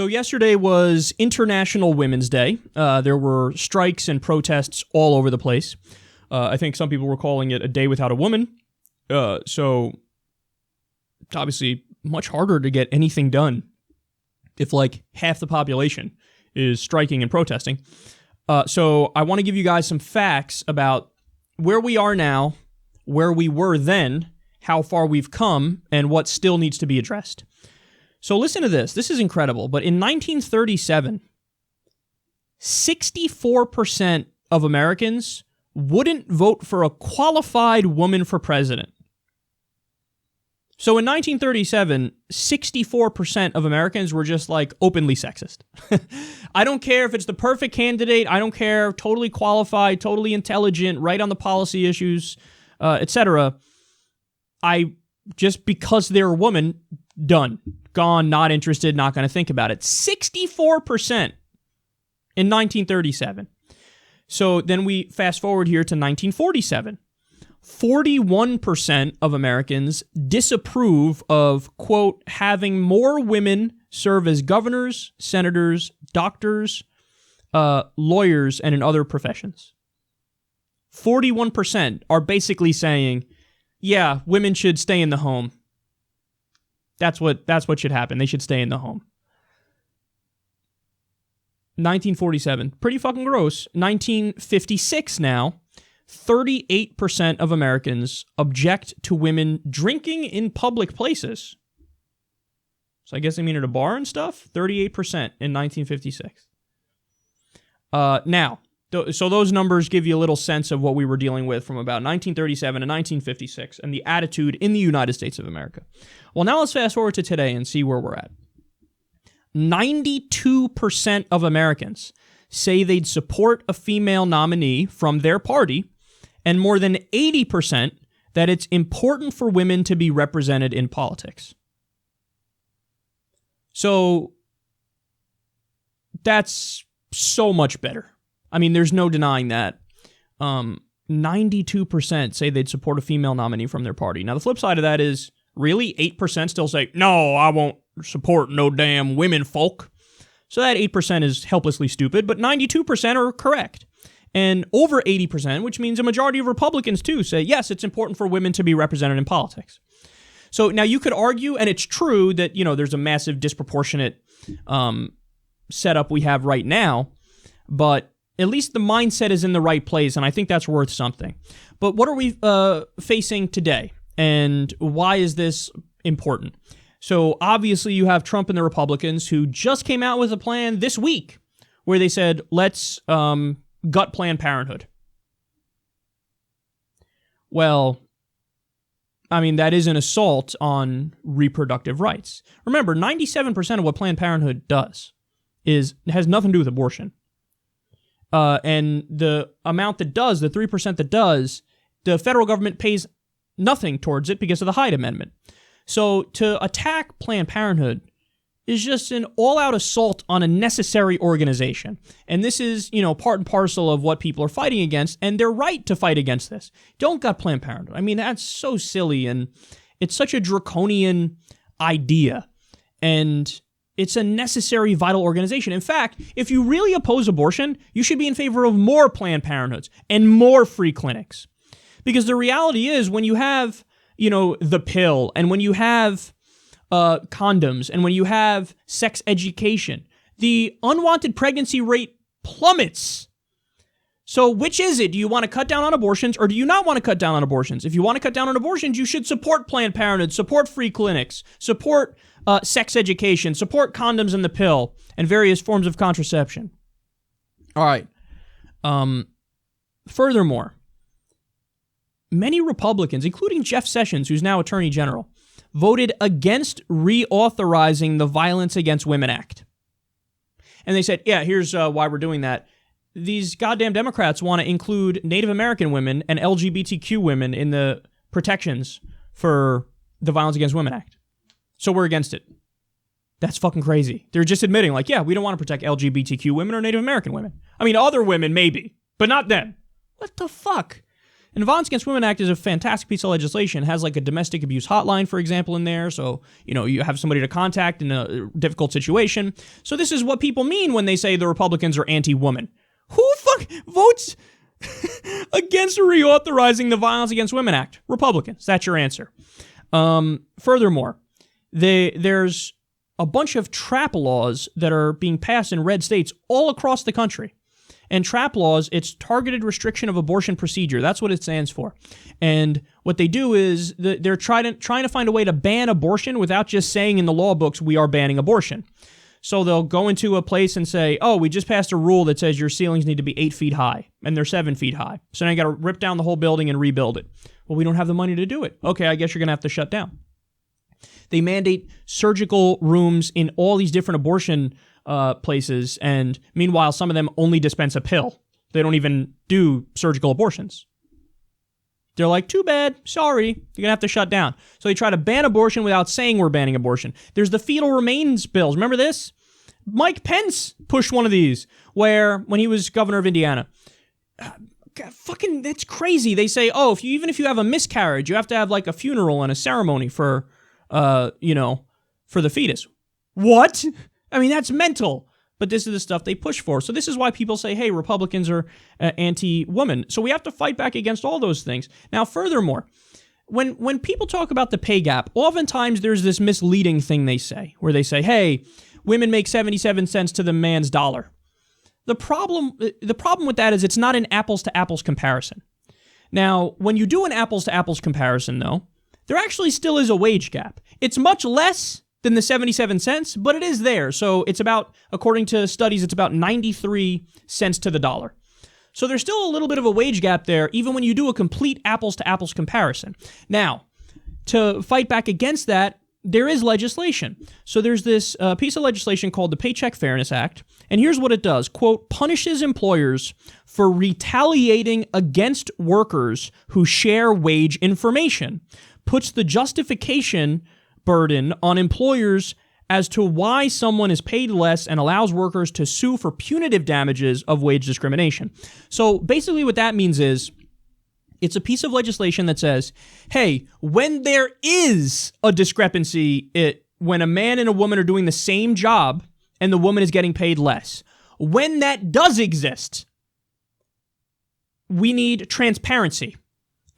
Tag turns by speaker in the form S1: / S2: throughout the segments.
S1: So yesterday was International Women's Day. There were strikes and protests all over the place. I think some people were calling it a day without a woman. So it's obviously much harder to get anything done if like half the population is striking and protesting. So I want to give you guys some facts about where we are now, where we were then, how far we've come, and what still needs to be addressed. So listen to this. This is incredible. But in 1937, 64% of Americans wouldn't vote for a qualified woman for president. So in 1937, 64% of Americans were just like openly sexist. I don't care if it's the perfect candidate. I don't care. Totally qualified, totally intelligent, right on the policy issues, etc. Just because they're a woman, done. Gone, not interested, not going to think about it. 64% in 1937. So then we fast forward here to 1947. 41% of Americans disapprove of, quote, having more women serve as governors, senators, doctors, lawyers, and in other professions. 41% are basically saying, yeah, women should stay in the home. That's what should happen. They should stay in the home. 1947, pretty fucking gross. 1956 now, 38% of Americans object to women drinking in public places. So I guess they mean at a bar and stuff? 38% in 1956. Now, so those numbers give you a little sense of what we were dealing with from about 1937 to 1956 and the attitude in the United States of America. Well, now let's fast forward to today and see where we're at. 92% of Americans say they'd support a female nominee from their party, and more than 80% that it's important for women to be represented in politics. So that's so much better. I mean, there's no denying that. 92% say they'd support a female nominee from their party. Now, the flip side of that is, really, 8% still say, no, I won't support no damn women folk. So that 8% is helplessly stupid, but 92% are correct. And over 80%, which means a majority of Republicans, too, say, yes, it's important for women to be represented in politics. So now you could argue, and it's true, that, you know, there's a massive disproportionate setup we have right now, but at least the mindset is in the right place, and I think that's worth something. But what are we facing today, and why is this important? So obviously you have Trump and the Republicans who just came out with a plan this week where they said, let's gut Planned Parenthood. Well, I mean, that is an assault on reproductive rights. Remember, 97% of what Planned Parenthood does has nothing to do with abortion. And the amount that does, the 3% that does, the federal government pays nothing towards it because of the Hyde Amendment. So to attack Planned Parenthood is just an all-out assault on a necessary organization. And this is, you know, part and parcel of what people are fighting against, and they're right to fight against this. Don't gut Planned Parenthood. I mean, that's so silly, and it's such a draconian idea. And it's a necessary, vital organization. In fact, if you really oppose abortion, you should be in favor of more Planned Parenthoods and more free clinics. Because the reality is, when you have, you know, the pill, and when you have condoms, and when you have sex education, the unwanted pregnancy rate plummets. So which is it? Do you want to cut down on abortions, or do you not want to cut down on abortions? If you want to cut down on abortions, you should support Planned Parenthood, support free clinics, support sex education, support condoms and the pill, and various forms of contraception. All right. Furthermore, many Republicans, including Jeff Sessions, who's now Attorney General, voted against reauthorizing the Violence Against Women Act. And they said, yeah, here's why we're doing that. These goddamn Democrats want to include Native American women and LGBTQ women in the protections for the Violence Against Women Act. So we're against it. That's fucking crazy. They're just admitting, like, yeah, we don't want to protect LGBTQ women or Native American women. I mean, other women maybe, but not them. What the fuck? And the Violence Against Women Act is a fantastic piece of legislation. It has like a domestic abuse hotline, for example, in there. So, you have somebody to contact in a difficult situation. So this is what people mean when they say the Republicans are anti-woman. Who votes against reauthorizing the Violence Against Women Act? Republicans. That's your answer. Furthermore, there's a bunch of trap laws that are being passed in red states all across the country. And trap laws, it's targeted restriction of abortion procedure. That's what it stands for. And what they do is they're trying to find a way to ban abortion without just saying in the law books, we are banning abortion. So they'll go into a place and say, oh, we just passed a rule that says your ceilings need to be 8 feet high, and they're 7 feet high. So now you got to rip down the whole building and rebuild it. Well, we don't have the money to do it. Okay, I guess you're going to have to shut down. They mandate surgical rooms in all these different abortion places, and meanwhile, some of them only dispense a pill. They don't even do surgical abortions. They're like, too bad, sorry, you're going to have to shut down. So they try to ban abortion without saying we're banning abortion. There's the fetal remains bills. Remember this? Mike Pence pushed one of these when he was governor of Indiana. God, fucking, that's crazy. They say, oh, even if you have a miscarriage, you have to have like a funeral and a ceremony for the fetus. What? I mean, that's mental. But this is the stuff they push for. So this is why people say, hey, Republicans are anti-woman. So we have to fight back against all those things. Now, furthermore, when people talk about the pay gap, oftentimes there's this misleading thing they say, where they say, hey, women make 77 cents to the man's dollar. The problem with that is it's not an apples-to-apples comparison. Now, when you do an apples-to-apples comparison, though, there actually still is a wage gap. It's much less than the 77 cents, but it is there. So it's about, according to studies, it's about 93 cents to the dollar. So there's still a little bit of a wage gap there, even when you do a complete apples-to-apples comparison. Now, to fight back against that, there is legislation. So there's this piece of legislation called the Paycheck Fairness Act, and here's what it does. Quote, punishes employers for retaliating against workers who share wage information, puts the justification burden on employers as to why someone is paid less, and allows workers to sue for punitive damages of wage discrimination. So basically what that means is it's a piece of legislation that says, hey, when there is a discrepancy, when a man and a woman are doing the same job and the woman is getting paid less, when that does exist, we need transparency.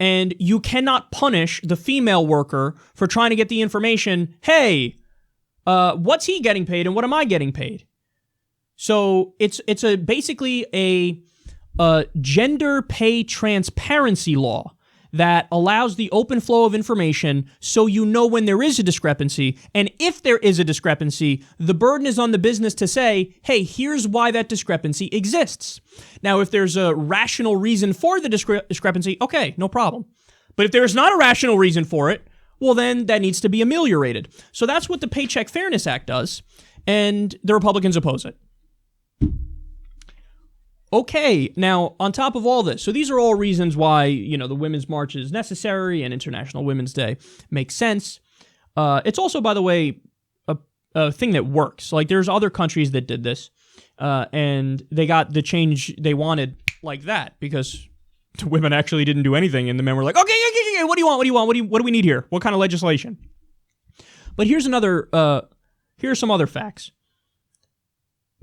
S1: And you cannot punish the female worker for trying to get the information, hey, what's he getting paid and what am I getting paid? So it's basically a gender pay transparency law that allows the open flow of information so you know when there is a discrepancy. And if there is a discrepancy, the burden is on the business to say, hey, here's why that discrepancy exists. Now, if there's a rational reason for the discrepancy, okay, no problem. But if there's not a rational reason for it, well, then that needs to be ameliorated. So that's what the Paycheck Fairness Act does, and the Republicans oppose it. Okay, now, on top of all this, so these are all reasons why, the Women's March is necessary and International Women's Day makes sense. It's also, by the way, a thing that works. Like, there's other countries that did this, and they got the change they wanted like that, because the women actually didn't do anything, and the men were like, okay, what do you want? What do we need here? What kind of legislation? But here's some other facts.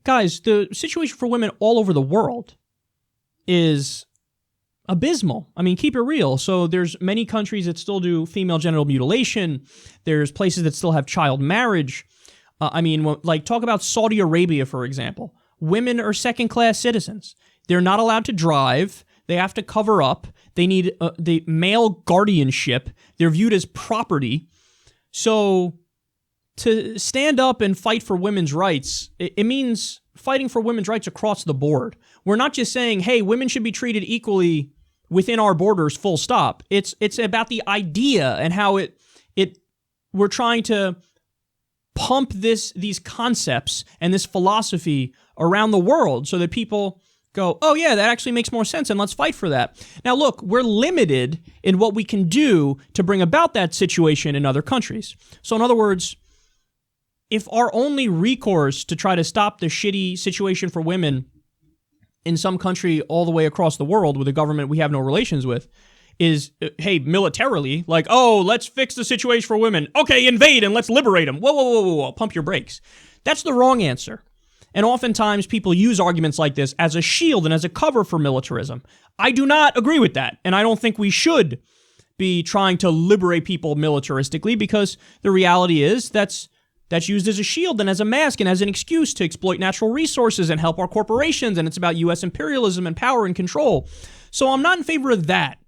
S1: Guys, the situation for women all over the world is abysmal. I mean, keep it real. So there's many countries that still do female genital mutilation. There's places that still have child marriage. Talk about Saudi Arabia, for example. Women are second-class citizens. They're not allowed to drive. They have to cover up. They need the male guardianship. They're viewed as property. So to stand up and fight for women's rights, it means fighting for women's rights across the board. We're not just saying, hey, women should be treated equally within our borders, full stop. It's about the idea and how we're trying to pump these concepts and this philosophy around the world so that people go, oh yeah, that actually makes more sense, and let's fight for that. Now look, we're limited in what we can do to bring about that situation in other countries. So in other words, if our only recourse to try to stop the shitty situation for women in some country all the way across the world with a government we have no relations with is, hey, militarily, like, oh, let's fix the situation for women. Okay, invade and let's liberate them. Whoa, pump your brakes. That's the wrong answer. And oftentimes people use arguments like this as a shield and as a cover for militarism. I do not agree with that. And I don't think we should be trying to liberate people militaristically, because the reality is that's used as a shield and as a mask and as an excuse to exploit natural resources and help our corporations. And it's about U.S. imperialism and power and control. So I'm not in favor of that.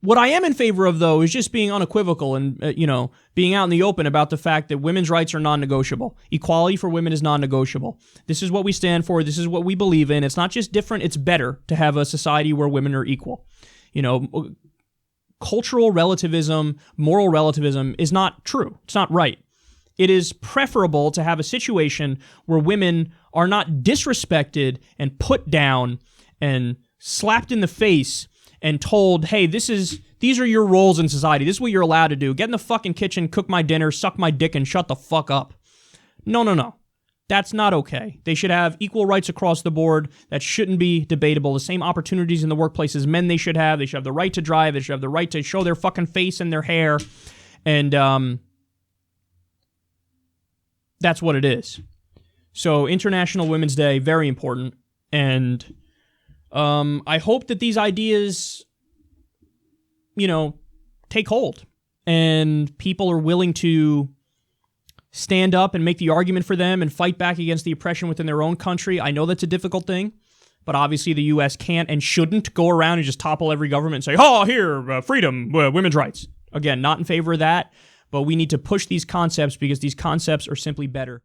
S1: What I am in favor of, though, is just being unequivocal and, being out in the open about the fact that women's rights are non-negotiable. Equality for women is non-negotiable. This is what we stand for. This is what we believe in. It's not just different. It's better to have a society where women are equal. Cultural relativism, moral relativism is not true. It's not right. It is preferable to have a situation where women are not disrespected and put down and slapped in the face and told, hey, these are your roles in society. This is what you're allowed to do. Get in the fucking kitchen, cook my dinner, suck my dick, and shut the fuck up. No. That's not okay. They should have equal rights across the board. That shouldn't be debatable. The same opportunities in the workplace as men they should have. They should have the right to drive. They should have the right to show their fucking face and their hair. And that's what it is. So International Women's Day, very important. And I hope that these ideas, take hold and people are willing to stand up and make the argument for them and fight back against the oppression within their own country. I know that's a difficult thing, but obviously the U.S. can't and shouldn't go around and just topple every government and say, oh, here, freedom, women's rights. Again, not in favor of that, but we need to push these concepts because these concepts are simply better.